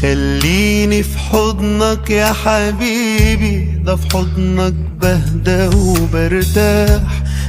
خليني في حضنك يا حبيبي، ده في حضنك بهدى وبرتاح.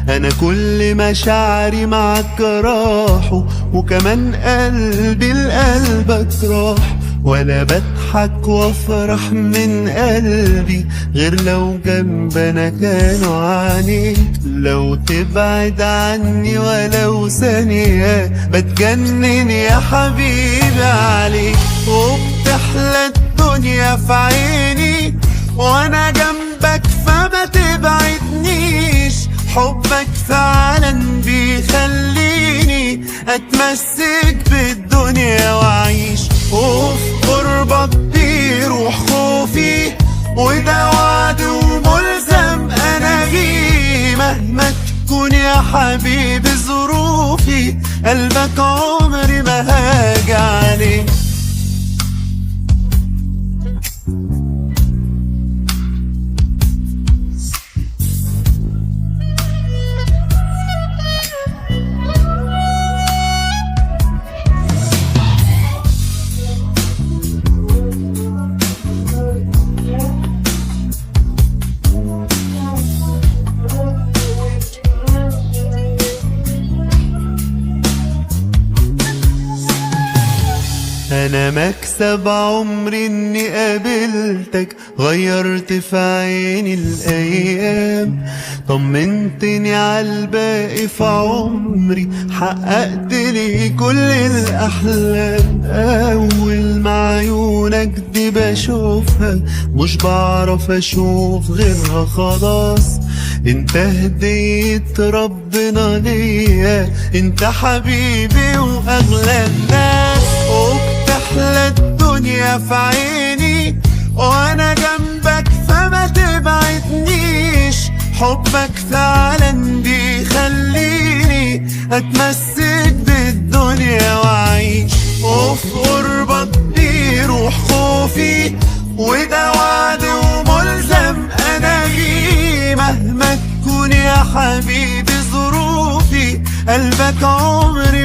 انا كل مشاعري معك راحوا، وكمان قلبي لقلبك راح. ولا بضحك وافرح من قلبي غير لو جنبنا كانوا عينيك. لو تبعد عني ولو ثانية بتجنن يا حبيبي عليك. وبتحلى الدنيا في عيني وانا جنبك فما تبعدنيش. حبك فعلا بيخليني اتمسك بالدنيا واعيش. وفي قربك بيروح خوفي، وده وعد وملزم انا بيه. مهما تكون يا حبيبي ظروفي، قلبك عمري ما هاجي عليه. انا مكسب عمري اني قابلتك، غيرت في عيني الايام. طمنتني عالباقي في عمري، حققت لي كل الاحلام. اول ما عيونك دي بشوفها مش بعرف اشوف غيرها خلاص. انت هدية ربنا ليا، انت حبيبي واغلى الناس. وبتحلى الدنيا في عيني وانا جنبك فما تبعدنيش. حبك فعلا بيخليني اتمسك بالدنيا واعيش. وفي قربك بيروح خوفي، وده وعد وملزم انا بيه. مهما تكون يا حبيبي ظروفي، قلبك عمري